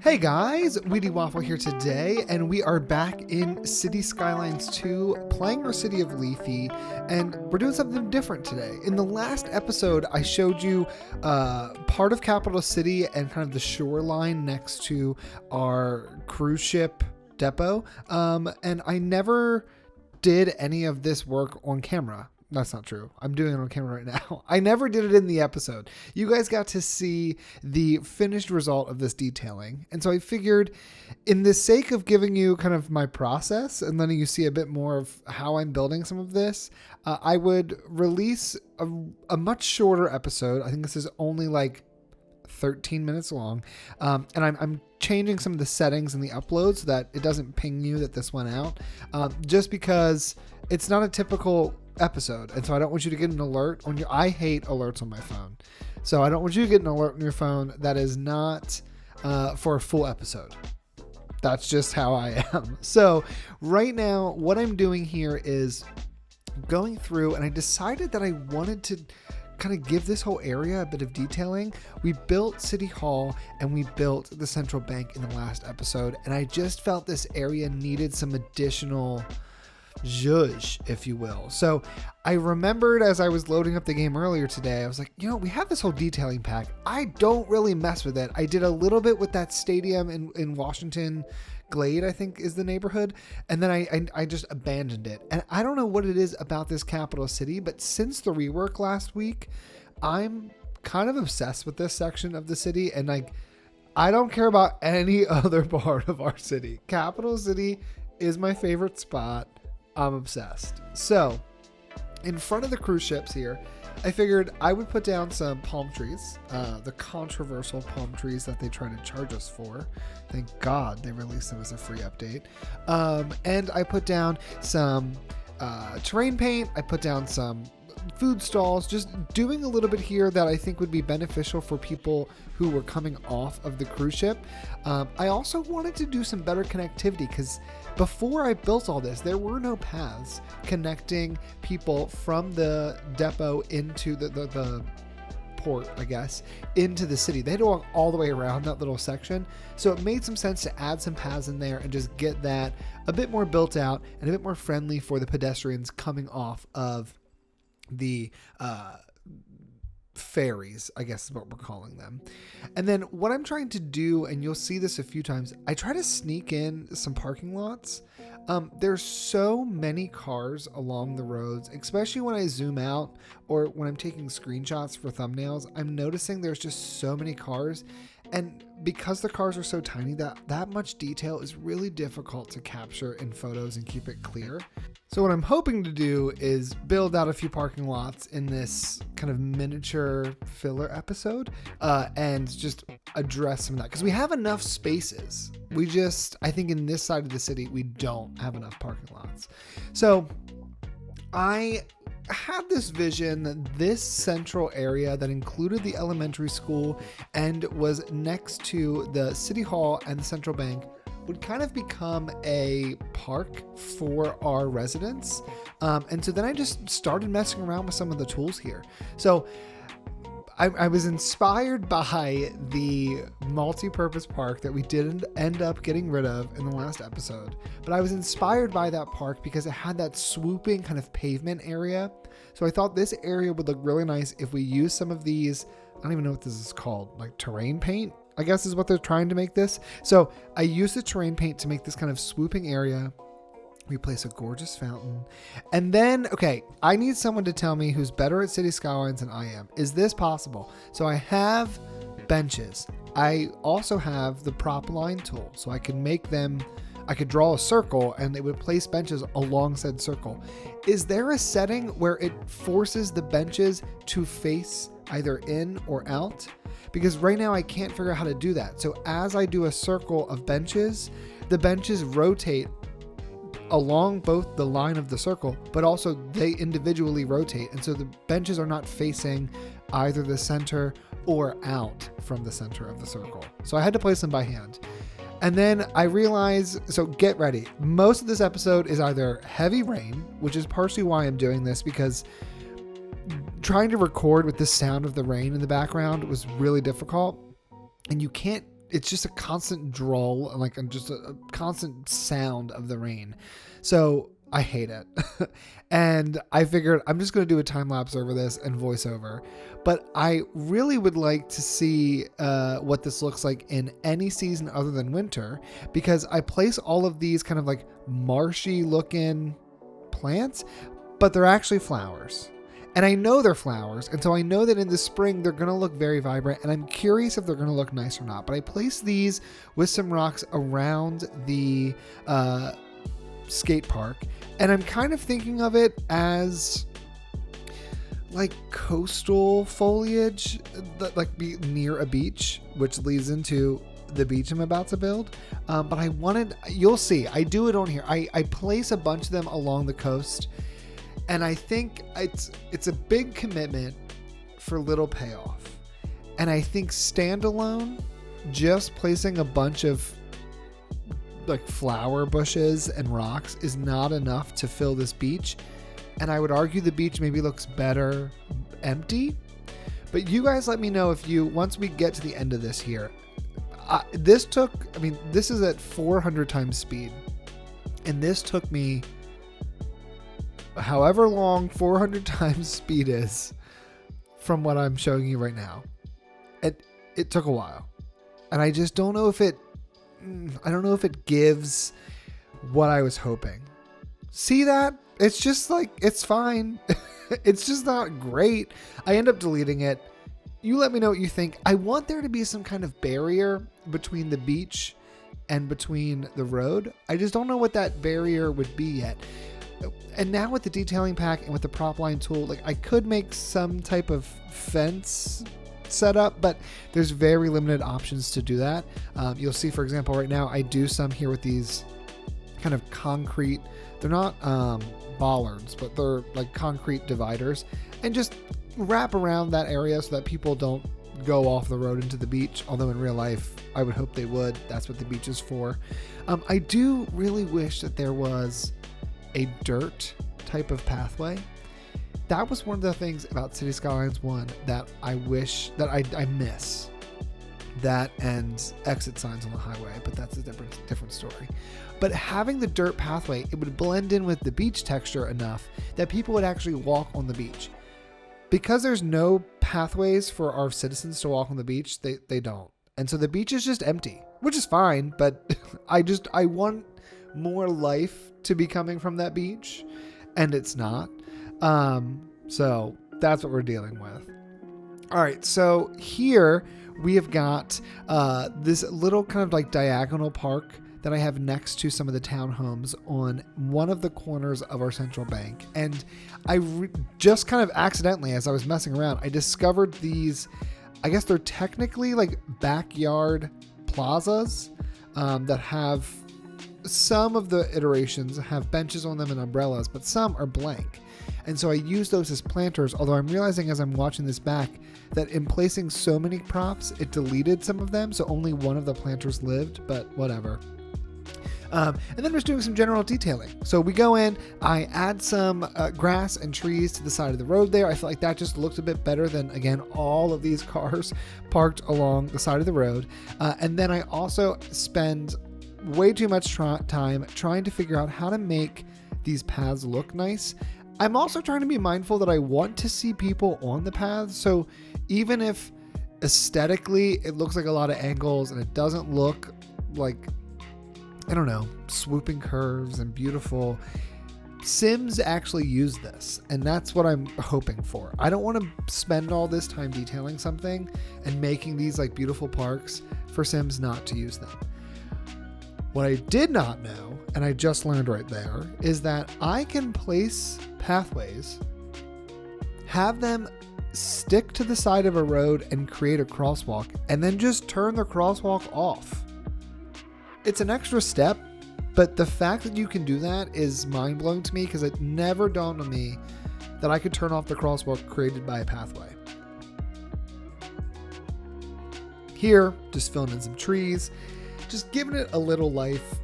Hey guys, Wheatywaffle here today, and we are back in City Skylines 2, playing our city of Leafy, and we're doing something different today. In the last episode, I showed you part of Capital City and kind of the shoreline next to our cruise ship depot, and I never did any of this work on camera. That's not true. I'm doing it on camera right now. I never did it in the episode. You guys got to see the finished result of this detailing. And so I figured, in the sake of giving you kind of my process and letting you see a bit more of how I'm building some of this, I would release a much shorter episode. I think this is only like 13 minutes long. And I'm changing some of the settings in the upload so that it doesn't ping you that this went out. Just because it's not a typical episode, and so I don't want you to get an alert on your... I hate alerts on my phone, so I don't want you to get an alert on your phone that is not for a full episode. That's just how I am. So right now what I'm doing here is going through, and I decided that I wanted to kind of give this whole area a bit of detailing. We built City Hall and we built the central bank in the last episode, and I just felt this area needed some additional zhuzh, if you will. So I remembered as I was loading up the game earlier today, I was like, we have this whole detailing pack. I don't really mess with it. I did a little bit with that stadium in Washington Glade, I think is the neighborhood. And then I just abandoned it. And I don't know what it is about this capital city, but since the rework last week, I'm kind of obsessed with this section of the city. And I don't care about any other part of our city. Capital City is my favorite spot. I'm obsessed. So in front of the cruise ships here, I figured I would put down some palm trees, the controversial palm trees that they try to charge us for. Thank God they released them as a free update. And I put down some terrain paint. I put down some food stalls, just doing a little bit here that I think would be beneficial for people who were coming off of the cruise ship. I also wanted to do some better connectivity because before I built all this, there were no paths connecting people from the depot into the port, I guess, into the city. They had to walk all the way around that little section. So it made some sense to add some paths in there and just get that a bit more built out and a bit more friendly for the pedestrians coming off of the ferries, I guess is what we're calling them. And then what I'm trying to do, and you'll see this a few times, I try to sneak in some parking lots. There's so many cars along the roads, especially when I zoom out or when I'm taking screenshots for thumbnails. I'm noticing there's just so many cars, and because the cars are so tiny, that much detail is really difficult to capture in photos and keep it clear. So what I'm hoping to do is build out a few parking lots in this kind of miniature filler episode, and just address some of that, because we have enough spaces. I think in this side of the city, we don't have enough parking lots. So I had this vision that this central area that included the elementary school and was next to the city hall and the central bank would kind of become a park for our residents. And so then I just started messing around with some of the tools here. So I was inspired by the multi-purpose park that we didn't end up getting rid of in the last episode. But I was inspired by that park because it had that swooping kind of pavement area. So I thought this area would look really nice if we use some of these, I don't even know what this is called, like terrain paint, I guess is what they're trying to make this. So I used the terrain paint to make this kind of swooping area. We place a gorgeous fountain. And then, okay, I need someone to tell me who's better at City Skylines than I am. Is this possible? So I have benches. I also have the prop line tool. So I can make them, I could draw a circle and they would place benches along said circle. Is there a setting where it forces the benches to face either in or out? Because right now I can't figure out how to do that. So as I do a circle of benches, the benches rotate along both the line of the circle, but also they individually rotate. And so the benches are not facing either the center or out from the center of the circle. So I had to place them by hand. And then I realized, so get ready. Most of this episode is either heavy rain, which is partially why I'm doing this, because trying to record with the sound of the rain in the background was really difficult. And you can't it's just a constant droll and like just a constant sound of the rain. So I hate it. And I figured I'm just going to do a time lapse over this and voiceover. But I really would like to see what this looks like in any season other than winter, because I place all of these kind of like marshy looking plants, but they're actually flowers. And I know they're flowers, and so I know that in the spring they're going to look very vibrant, and I'm curious if they're going to look nice or not. But I place these with some rocks around the skate park, and I'm kind of thinking of it as like coastal foliage that like be near a beach, which leads into the beach I'm about to build. But I wanted, you'll see, I do it on here. I place a bunch of them along the coast. And I think it's a big commitment for little payoff. And I think standalone, just placing a bunch of like flower bushes and rocks is not enough to fill this beach. And I would argue the beach maybe looks better empty. But you guys let me know if you, once we get to the end of this here, this is at 400 times speed. And this took me however long 400 times speed is from what I'm showing you right now. It took a while, and I just don't know if it gives what I was hoping. See that? It's just like, it's fine. It's just not great. I end up deleting it. You let me know what you think. I want there to be some kind of barrier between the beach and between the road. I just don't know what that barrier would be yet. And now with the detailing pack and with the prop line tool, like I could make some type of fence setup, but there's very limited options to do that. You'll see, for example, right now I do some here with these kind of concrete, they're not bollards, but they're like concrete dividers, and just wrap around that area so that people don't go off the road into the beach. Although in real life, I would hope they would. That's what the beach is for. I do really wish that there was a dirt type of pathway. That was one of the things about City Skylines 1 that I wish that I miss. That and exit signs on the highway, but that's a different story. But having the dirt pathway, it would blend in with the beach texture enough that people would actually walk on the beach. Because there's no pathways for our citizens to walk on the beach, they don't. And so the beach is just empty, which is fine, but I want more life to be coming from that beach, and it's not. So that's what we're dealing with. All right, so here we have got this little kind of like diagonal park that I have next to some of the townhomes on one of the corners of our central bank. And I just kind of accidentally, as I was messing around, I discovered these, I guess they're technically like backyard plazas that have, some of the iterations have benches on them and umbrellas, but some are blank. And so I use those as planters, although I'm realizing as I'm watching this back that in placing so many props, it deleted some of them, so only one of the planters lived, but whatever. And then we're just doing some general detailing. So we go in, I add some grass and trees to the side of the road there. I feel like that just looked a bit better than, again, all of these cars parked along the side of the road. And then I also spend way too much time trying to figure out how to make these paths look nice. I'm also trying to be mindful that I want to see people on the paths. So even if aesthetically it looks like a lot of angles and it doesn't look like, I don't know, swooping curves and beautiful, Sims actually use this, and that's what I'm hoping for. I don't want to spend all this time detailing something and making these like beautiful parks for Sims not to use them. What I did not know, and I just learned right there, is that I can place pathways, have them stick to the side of a road and create a crosswalk, and then just turn the crosswalk off. It's an extra step, but the fact that you can do that is mind-blowing to me, because it never dawned on me that I could turn off the crosswalk created by a pathway. Here, just filling in some trees, just giving it a little life.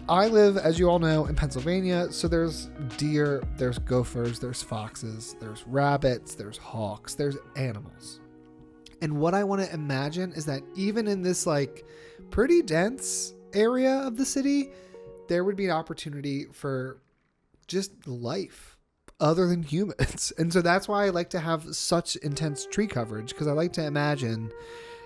I live, as you all know, in Pennsylvania, so there's deer, there's gophers, there's foxes, there's rabbits, there's hawks, there's animals. And what I want to imagine is that even in this like pretty dense area of the city, there would be an opportunity for just life other than humans. And so that's why I like to have such intense tree coverage, because I like to imagine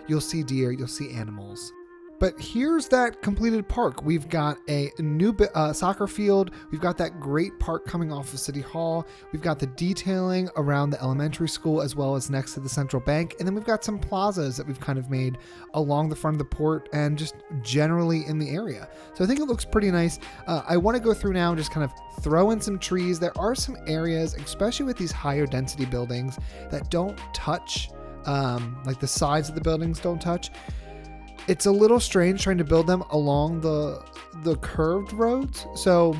you'll see deer, you'll see animals. But here's that completed park. We've got a new soccer field. We've got that great park coming off of City Hall. We've got the detailing around the elementary school as well as next to the central bank. And then we've got some plazas that we've kind of made along the front of the port and just generally in the area. So I think it looks pretty nice. I want to go through now and just kind of throw in some trees. There are some areas, especially with these higher density buildings, that don't touch, like the sides of the buildings don't touch. It's a little strange trying to build them along the curved roads. So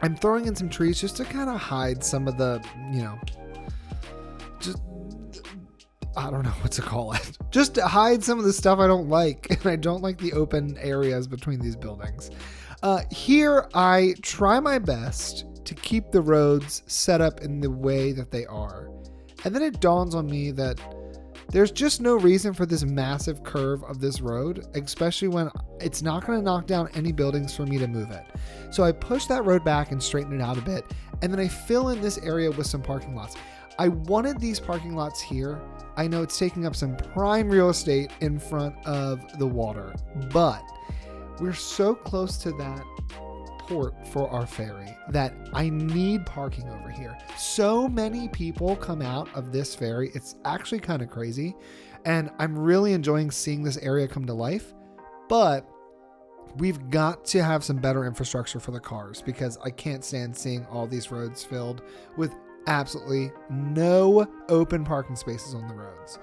I'm throwing in some trees just to kind of hide some of the, just, I don't know what to call it. Just to hide some of the stuff I don't like. And I don't like the open areas between these buildings. Here, I try my best to keep the roads set up in the way that they are. And then it dawns on me that there's just no reason for this massive curve of this road, especially when it's not going to knock down any buildings for me to move it. So I push that road back and straighten it out a bit, and then I fill in this area with some parking lots. I wanted these parking lots here. I know it's taking up some prime real estate in front of the water, but we're so close to that port for our ferry that I need parking over here. So many people come out of this ferry. It's actually kind of crazy. And I'm really enjoying seeing this area come to life. But we've got to have some better infrastructure for the cars, because I can't stand seeing all these roads filled with absolutely no open parking spaces on the roads.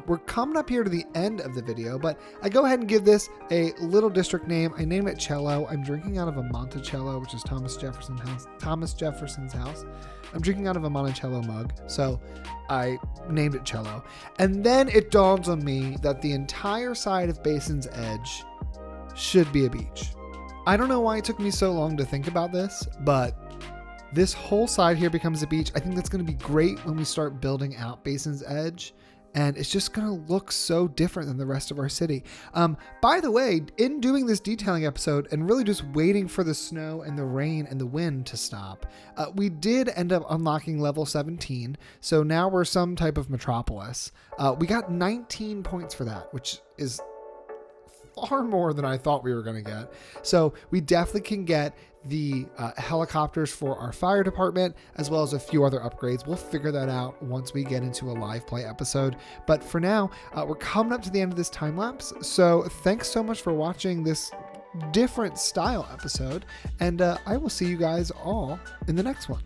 We're coming up here to the end of the video, but I go ahead and give this a little district name. I name it Cello. I'm drinking out of a Monticello, which is Thomas Jefferson's house. I'm drinking out of a Monticello mug, so I named it Cello. And then it dawns on me that the entire side of Basin's Edge should be a beach. I don't know why it took me so long to think about this, but this whole side here becomes a beach. I think that's going to be great when we start building out Basin's Edge. And it's just going to look so different than the rest of our city. By the way, in doing this detailing episode and really just waiting for the snow and the rain and the wind to stop, we did end up unlocking level 17. So now we're some type of metropolis. We got 19 points for that, which is far more than I thought we were going to get. So we definitely can get the helicopters for our fire department, as well as a few other upgrades. We'll figure that out once we get into a live play episode. But for now, we're coming up to the end of this time lapse. So thanks so much for watching this different style episode. And I will see you guys all in the next one.